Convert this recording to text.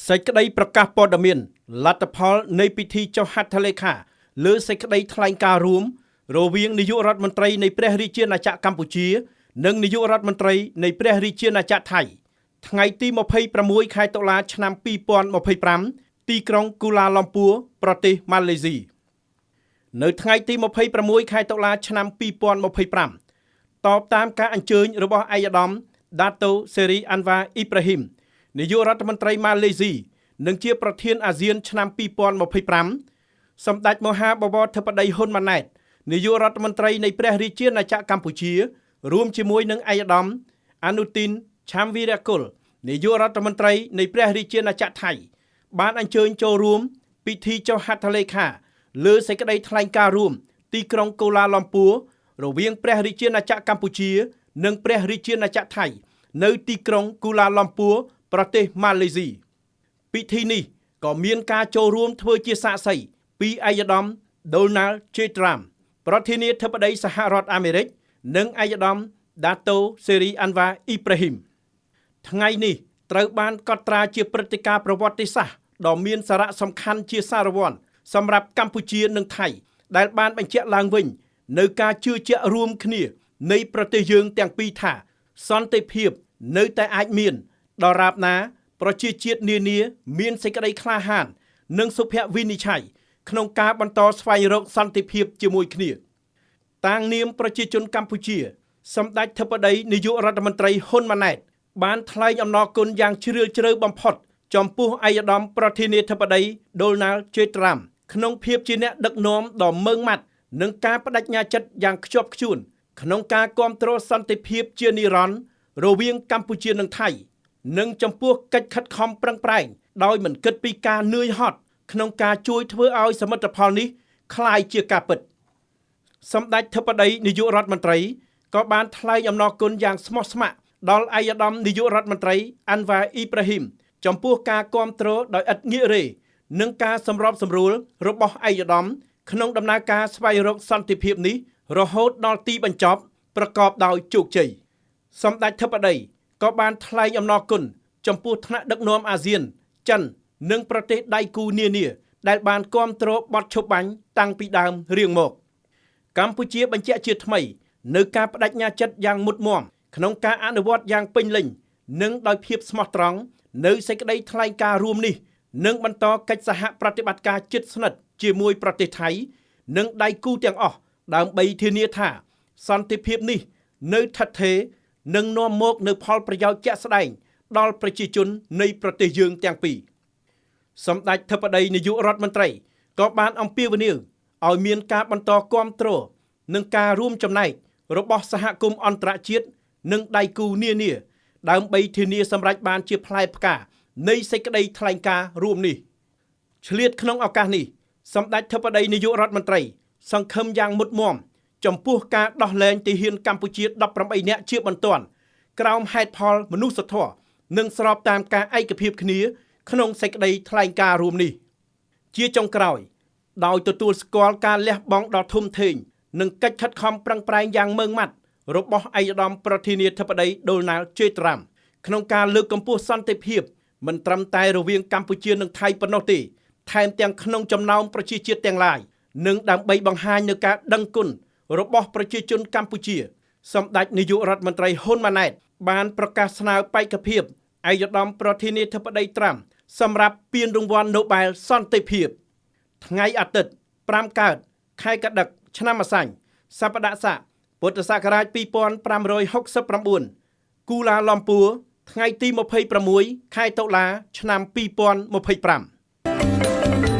សេចក្តីប្រកាសព័ត៌មានលទ្ធផលនៃពិធីចុះហត្ថលេខាលើសេចក្តីថ្លែងការណ៍រួមរវាងនាយករដ្ឋមន្ត្រីនៃព្រះរាជាណាចក្រកម្ពុជានិងនាយករដ្ឋមន្ត្រីនៃព្រះរាជាណាចក្រថៃថ្ងៃទី26ខែតុលាឆ្នាំ2025ទីក្រុងគូឡាឡំពួរប្រទេសម៉ាឡេស៊ីនៅថ្ងៃទី26ខែតុលាឆ្នាំ2025តបតាមការអញ្ជើញរបស់ឯកឧត្តមដាតូសេរីអាន់វ៉ាអ៊ីប្រាហ៊ីមនាយករដ្ឋមន្ត្រីម៉ាឡេស៊ីនិងជាប្រធានអាស៊ានឆ្នាំ2025សម្ដេចមហាបវរធិបតីហ៊ុនម៉ាណែតនាយករដ្ឋមន្ត្រីនៃព្រះរាជាណាចក្រកម្ពុជារួមជាមួយនឹងឯកឧត្តមអនុទីនឆាំវីរៈគុលនាយករដ្ឋមន្ត្រីនៃព្រះរាជាណាចក្រថៃបានអញ្ជើញចូលរួមពិធីចុះហត្ថលេខាលើសេចក្តីថ្លែងការណ៍រួមទីក្រុងកូឡាឡំពួររវាងព្រះរាជាណាចក្រកម្ពុជានិងព្រះរាជាណាចក្រថៃនៅទីក្រុងគូឡាឡំពួរប្រទេសម៉ាឡេស៊ីពិធីនេះក៏មានការចូលរួមធ្វើជាសាក្សីពីឯកឧត្តម Donald J. Trump ប្រធានាធិបតីសហរដ្ឋអាមេរិកនិងឯកឧត្តម Dato Seri Anwar Ibrahim ថ្ងៃនេះត្រូវបានកត់ត្រាជាព្រឹត្តិការណ៍ប្រវត្តិសាស្ត្រដ៏មានសារៈសំខាន់ជាសារវ័នសម្រាប់កម្ពុជានិងថៃដែលបានបញ្ជាក់ឡើងវិញនៅការជឿជាក់រួមគ្នានៃប្រទេសយើងទាំងពីរថាសន្តិភាពនៅតែអាចមានដរាបណាប្រជាជាតិនានាមានសេចក្តីក្លាហាននិងសុភវិនិច្ឆ័យក្នុងការបន្តស្វែងរកសន្តិភាពជាមួយគ្នាតាំងនាមប្រជាជនកម្ពុជាសម្ដេចធិបតីនាយករដ្ឋមន្ត្រីហ៊ុនម៉ាណែតបានថ្លែងអំណរគុណយ៉ាងជ្រាលជ្រៅបំផុតចំពោះឯកឧត្តមប្រធានាធិបតី Donald J. Trump ក្នុងភាពជាអ្នកដឹកនាំដ៏ម៉ឺងម៉ាត់និងការបដិញ្ញាចិត្តយ៉ាងខ្ជាប់ខ្ជួនក្នុងការគាំទ្រសន្តិភាពជានិរន្តរ៍រវាងកម្ពុជានិងថៃនិងចំពោះកិច្ចខិតខំប្រឹងប្រែងដោយមិនគិតពីការនឿយហត់ក្នុងការជួយធ្វើឲ្យសមិទ្ធផលនេះคล้ายជាការពិតសម្ដេចធិបតីនាយករដ្ឋមន្ត្រីក៏បានថ្លែងអំណរគុណយ៉ាងស្មោះស្ម័គ្រដល់ឯកឧត្តមនាយករដ្ឋមន្ត្រីអាន់វ៉ាអ៊ីប្រាហ៊ីមចំពោះការគាំទ្រដោយឥតងាករេនិងការសម្របសម្រួលរបស់ឯកឧត្តមក្នុងដំណើរការស្វែងរកសន្តិភាពនេះរហូតដល់ទីបញ្ចប់ប្រកបដោយជោគជ័យសម្ដេចធិបតីក៏បានថ្លែងអំណរគុណចំពោះថ្នាក់ដឹកនាំអាស៊ានចិននិងប្រទេសដៃគូនានាដែលបានគាំទ្របទឈប់បាញ់តាំងពីដើមរៀងមកកម្ពុជាបញ្ជាក់ជាថ្មីនៅការបដិញ្ញាចិត្តយ៉ាងមុតមាំក្នុងការអនុវត្តយ៉ាងពេញលេញនិងដោយភាពស្មោះត្រង់នៅសេចក្តីថ្លែងការណ៍រួមនេះនិងបន្តកិច្ចសហប្រតិបត្តិការជិតស្និទ្ធជាមួយប្រទេសថៃនិងដៃគូទាំងអស់ដើម្បីធានាថាសន្តិភាពនេះនៅឋិតថេរនិងនាំមកនូវផលប្រយោជន៍ជាក់ស្ដែងដល់ប្រជាជននៃប្រទេសយើងទាំងពីរសម្ដេចធិបតីនាយករដ្ឋមន្ត្រីក៏បានអំពាវនាវឲ្យមានការបន្តគាំទ្រនិងការរួមចំណែករបស់សហគមន៍អន្តរជាតិនិងដៃគូនានាដើម្បីធានាសម្រេចបានជាផ្លែផ្កានៃសេចក្តីថ្លែងការណ៍រួមនេះឆ្លៀតក្នុងឱកាសនេះសម្ដេចធិបតីនាយករដ្ឋមន្ត្រីសង្ឃឹមយ៉ាងមុតមាំចំពោះការដោះលែងទាហានកម្ពុជា18នាក់ជាបន្ទាន់ក្រោមហេតុផលមនុស្សធម៌និងស្របតាមការឯកភាពគ្នាក្នុងសេចក្តីថ្លែងការណ៍រួមនេះជាចុងក្រោយដោយទទួលស្គាល់ការលះបង់ដ៏ធំធេងនិងកិច្ចខិតខំប្រឹងប្រែងយ៉ាងម៉ឺងម៉ាត់របស់ឯកឧត្តមប្រធានាធិបតី Donald J. Trump ក្នុងការលើកកម្ពស់សន្តិភាពមិនត្រឹមតែរវាងកម្ពុជានិងថៃប៉ុណ្ណោះទេថែមទាំងក្នុងចំណោមប្រជាជាតិទាំងឡាយនិងដើម្បីបង្ហាញនូវការដឹងគុណរបស់ប្រជាជនកម្ពុជាសម្ដេចនាយករដ្ឋមន្ត្រីហ៊ុនម៉ាណែតបានប្រកាសស្នើបេក្ខភាពឯកឧត្តមប្រធានាធិបតីត្រាំសម្រាប់ពានរង្វាន់ Nobel សន្តិភាពថ្ងៃអាទិត្យ5កើតខែកដឹកឆ្នាំម្សាញ់សប្តាហ៍ស័កពុទ្ធសករាជ2569គូឡាឡំពួរថ្ងៃទី26ខែតុលាឆ្នាំ2025